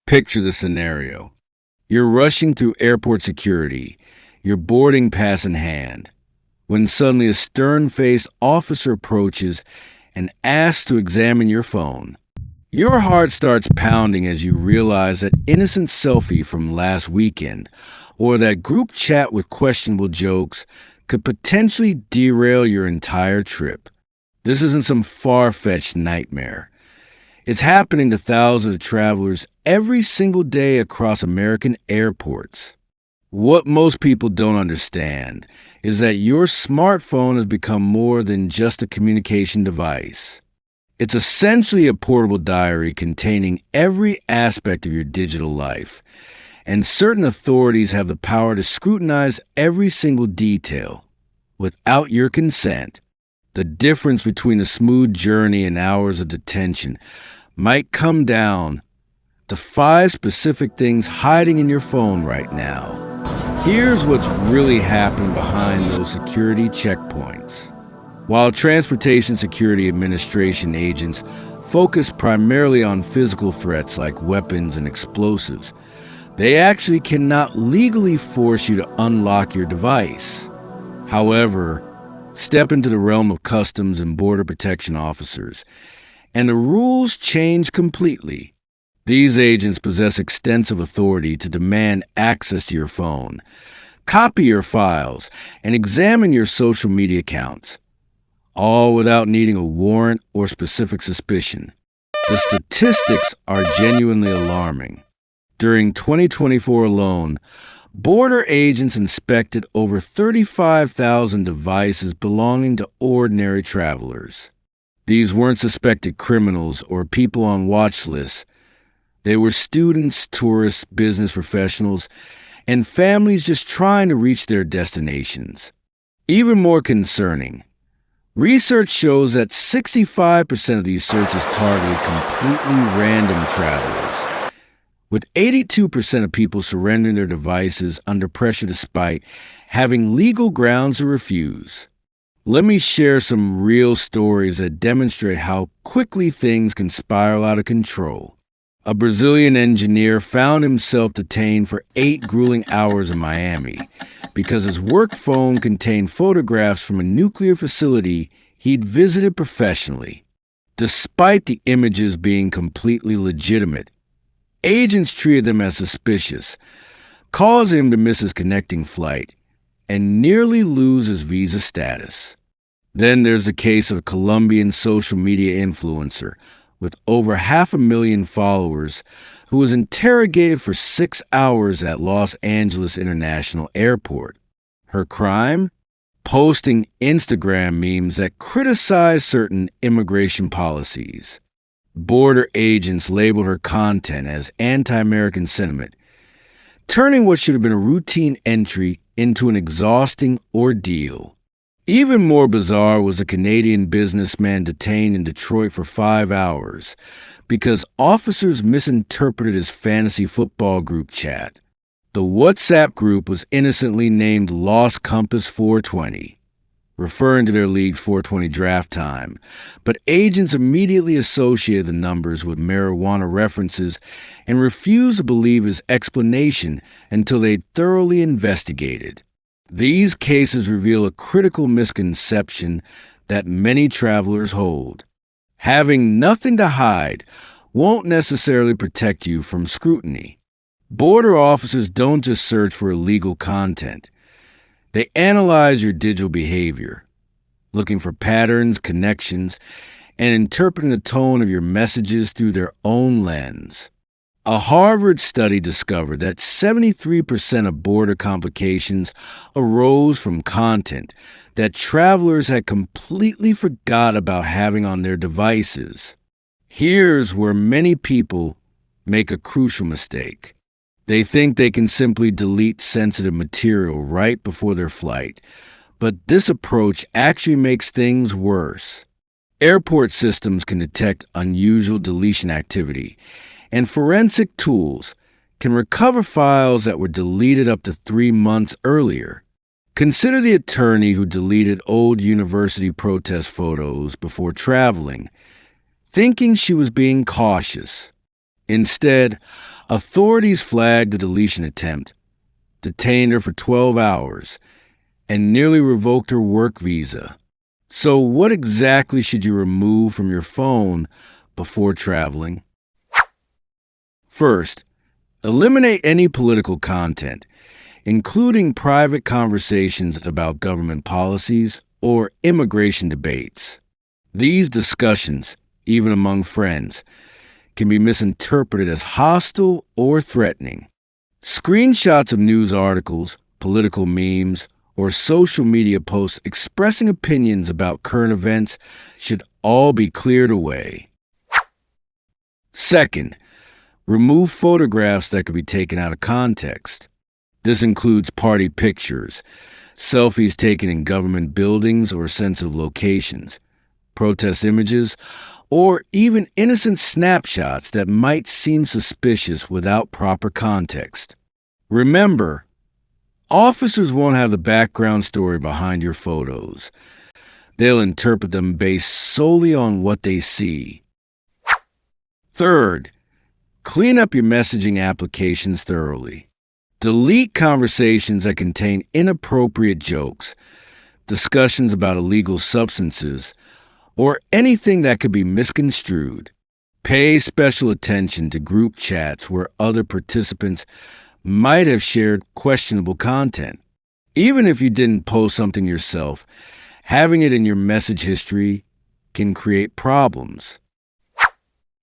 Picture the scenario. You're rushing through airport security, your boarding pass in hand, when suddenly a stern-faced officer approaches and asks to examine your phone. Your heart starts pounding as you realize that innocent selfie from last weekend or that group chat with questionable jokes could potentially derail your entire trip. This isn't some far-fetched nightmare. It's happening to thousands of travelers every single day across American airports. What most people don't understand is that your smartphone has become more than just a communication device. It's essentially a portable diary containing every aspect of your digital life, and certain authorities have the power to scrutinize every single detail without your consent. The difference between a smooth journey and hours of detention might come down to 5 specific things hiding in your phone right now. Here's what's really happening behind those security checkpoints. While Transportation Security Administration agents focus primarily on physical threats like weapons and explosives, they actually cannot legally force you to unlock your device. However, step into the realm of Customs and Border Protection officers, and the rules change completely. These agents possess extensive authority to demand access to your phone, copy your files, and examine your social media accounts, all without needing a warrant or specific suspicion. The statistics are genuinely alarming. During 2024 alone, border agents inspected over 35,000 devices belonging to ordinary travelers. These weren't suspected criminals or people on watch lists. They were students, tourists, business professionals, and families just trying to reach their destinations. Even more concerning, research shows that 65% of these searches targeted completely random travelers, with 82% of people surrendering their devices under pressure despite having legal grounds to refuse. Let me share some real stories that demonstrate how quickly things can spiral out of control. A Brazilian engineer found himself detained for 8 grueling hours in Miami because his work phone contained photographs from a nuclear facility he'd visited professionally. Despite the images being completely legitimate, agents treated them as suspicious, causing him to miss his connecting flight and nearly lose his visa status. Then there's the case of a Colombian social media influencer with over 500,000 followers who was interrogated for 6 hours at Los Angeles International Airport. Her crime? Posting Instagram memes that criticize certain immigration policies. Border agents labeled her content as anti-American sentiment, turning what should have been a routine entry into an exhausting ordeal. Even more bizarre was a Canadian businessman detained in Detroit for 5 hours because officers misinterpreted his fantasy football group chat. The WhatsApp group was innocently named Lost Compass 420, referring to their league's 420 draft time, but agents immediately associated the numbers with marijuana references and refused to believe his explanation until they thoroughly investigated. These cases reveal a critical misconception that many travelers hold. Having nothing to hide won't necessarily protect you from scrutiny. Border officers don't just search for illegal content. They analyze your digital behavior, looking for patterns, connections, and interpreting the tone of your messages through their own lens. A Harvard study discovered that 73% of border complications arose from content that travelers had completely forgot about having on their devices. Here's where many people make a crucial mistake. They think they can simply delete sensitive material right before their flight, but this approach actually makes things worse. Airport systems can detect unusual deletion activity, and forensic tools can recover files that were deleted up to 3 months earlier. Consider the attorney who deleted old university protest photos before traveling, thinking she was being cautious. Instead, authorities flagged the deletion attempt, detained her for 12 hours, and nearly revoked her work visa. So, what exactly should you remove from your phone before traveling? First, eliminate any political content, including private conversations about government policies or immigration debates. These discussions, even among friends, can be misinterpreted as hostile or threatening. Screenshots of news articles, political memes, or social media posts expressing opinions about current events should all be cleared away. Second, remove photographs that could be taken out of context. This includes party pictures, selfies taken in government buildings or sensitive locations, protest images, or even innocent snapshots that might seem suspicious without proper context. Remember, officers won't have the background story behind your photos. They'll interpret them based solely on what they see. Third, clean up your messaging applications thoroughly. Delete conversations that contain inappropriate jokes, discussions about illegal substances, or anything that could be misconstrued. Pay special attention to group chats where other participants might have shared questionable content. Even if you didn't post something yourself, having it in your message history can create problems.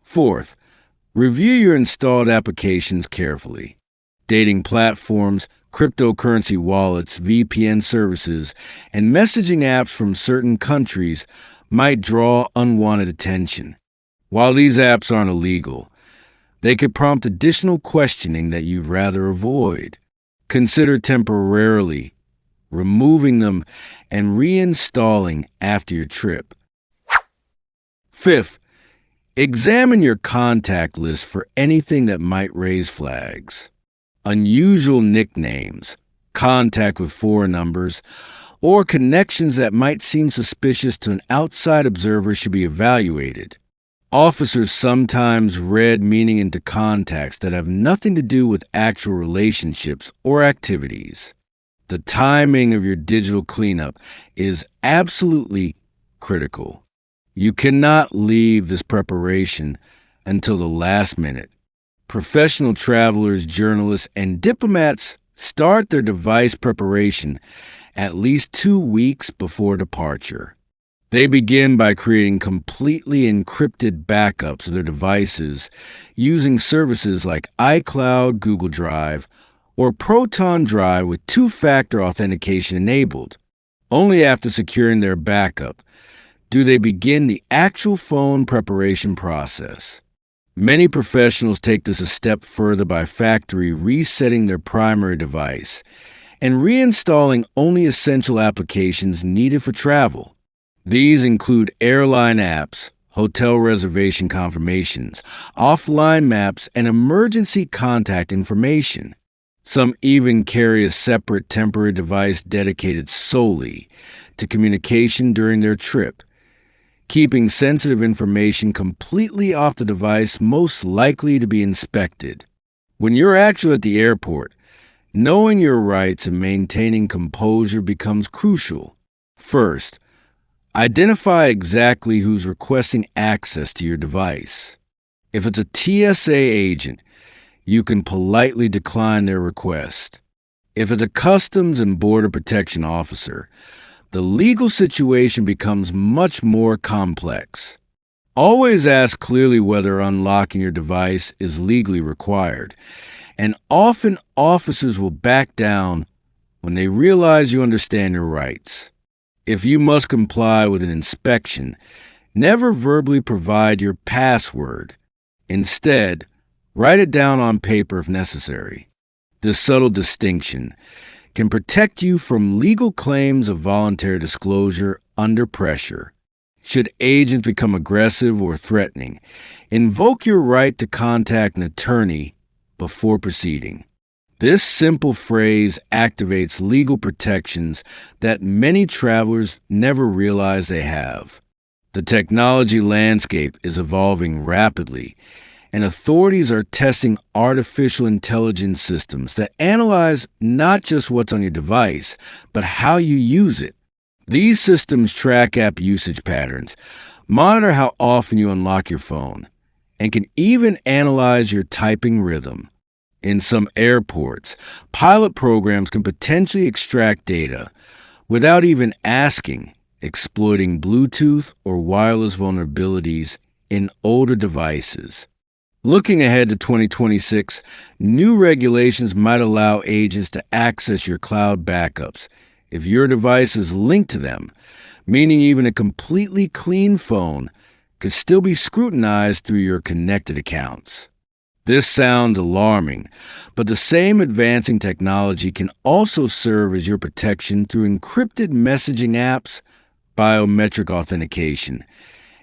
Fourth, review your installed applications carefully. Dating platforms, cryptocurrency wallets, VPN services, and messaging apps from certain countries might draw unwanted attention. While these apps aren't illegal, they could prompt additional questioning that you'd rather avoid. Consider temporarily removing them and reinstalling after your trip. Fifth, examine your contact list for anything that might raise flags. Unusual nicknames, contact with foreign numbers, or connections that might seem suspicious to an outside observer should be evaluated. Officers sometimes read meaning into contacts that have nothing to do with actual relationships or activities. The timing of your digital cleanup is absolutely critical. You cannot leave this preparation until the last minute. Professional travelers, journalists, and diplomats start their device preparation at least 2 weeks before departure. They begin by creating completely encrypted backups of their devices using services like iCloud, Google Drive, or Proton Drive with two-factor authentication enabled. Only after securing their backup do they begin the actual phone preparation process. Many professionals take this a step further by factory resetting their primary device and reinstalling only essential applications needed for travel. These include airline apps, hotel reservation confirmations, offline maps, and emergency contact information. Some even carry a separate temporary device dedicated solely to communication during their trip, keeping sensitive information completely off the device most likely to be inspected. When you're actually at the airport, knowing your rights and maintaining composure becomes crucial. First, identify exactly who's requesting access to your device. If it's a TSA agent, you can politely decline their request. If it's a Customs and Border Protection officer, the legal situation becomes much more complex. Always ask clearly whether unlocking your device is legally required, and often officers will back down when they realize you understand your rights. If you must comply with an inspection, never verbally provide your password. Instead, write it down on paper if necessary. This subtle distinction can protect you from legal claims of voluntary disclosure under pressure. Should agents become aggressive or threatening, invoke your right to contact an attorney before proceeding. This simple phrase activates legal protections that many travelers never realize they have. The technology landscape is evolving rapidly, and authorities are testing artificial intelligence systems that analyze not just what's on your device, but how you use it. These systems track app usage patterns, monitor how often you unlock your phone, and can even analyze your typing rhythm. In some airports, pilot programs can potentially extract data without even asking, exploiting Bluetooth or wireless vulnerabilities in older devices. Looking ahead to 2026, new regulations might allow agents to access your cloud backups if your device is linked to them, meaning even a completely clean phone could still be scrutinized through your connected accounts. This sounds alarming, but the same advancing technology can also serve as your protection through encrypted messaging apps, biometric authentication,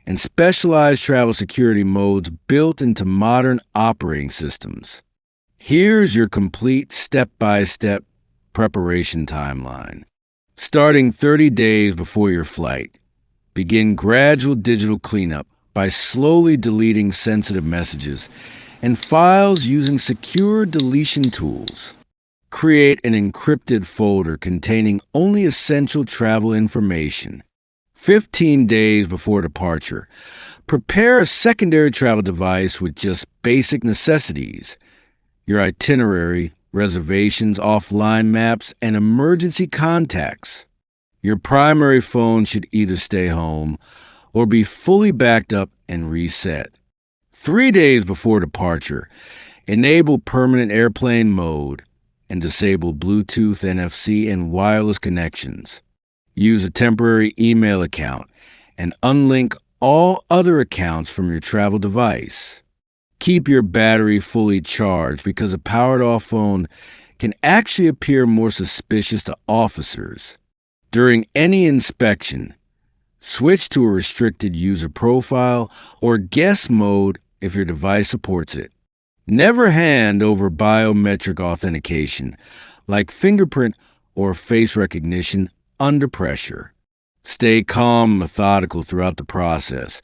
and specialized travel security modes built into modern operating systems. Here's your complete step-by-step preparation timeline. Starting 30 days before your flight, begin gradual digital cleanup by slowly deleting sensitive messages and files using secure deletion tools. Create an encrypted folder containing only essential travel information. 15 days before departure, prepare a secondary travel device with just basic necessities: your itinerary, reservations, offline maps, and emergency contacts. Your primary phone should either stay home or be fully backed up and reset. 3 days before departure, enable permanent airplane mode and disable Bluetooth, NFC, and wireless connections. Use a temporary email account and unlink all other accounts from your travel device. Keep your battery fully charged because a powered-off phone can actually appear more suspicious to officers. During any inspection, switch to a restricted user profile or guest mode if your device supports it. Never hand over biometric authentication, like fingerprint or face recognition, under pressure. Stay calm and methodical throughout the process.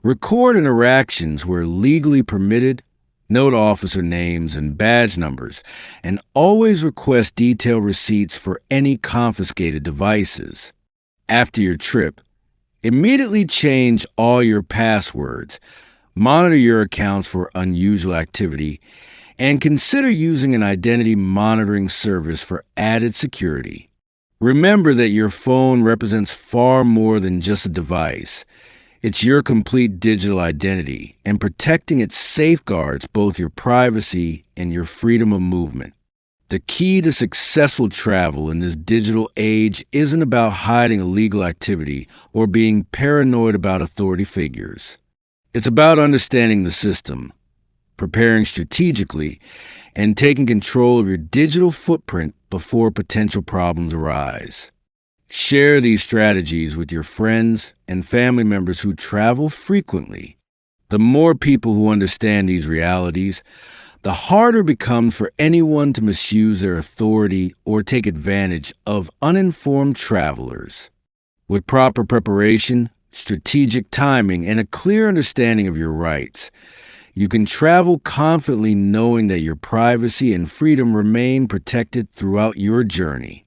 Record interactions where legally permitted, note officer names and badge numbers, and always request detailed receipts for any confiscated devices. After your trip, immediately change all your passwords, monitor your accounts for unusual activity, and consider using an identity monitoring service for added security. Remember that your phone represents far more than just a device. It's your complete digital identity, and protecting it safeguards both your privacy and your freedom of movement. The key to successful travel in this digital age isn't about hiding illegal activity or being paranoid about authority figures. It's about understanding the system, preparing strategically, and taking control of your digital footprint before potential problems arise. Share these strategies with your friends and family members who travel frequently. The more people who understand these realities, the harder it becomes for anyone to misuse their authority or take advantage of uninformed travelers. With proper preparation, strategic timing, and a clear understanding of your rights, you can travel confidently knowing that your privacy and freedom remain protected throughout your journey.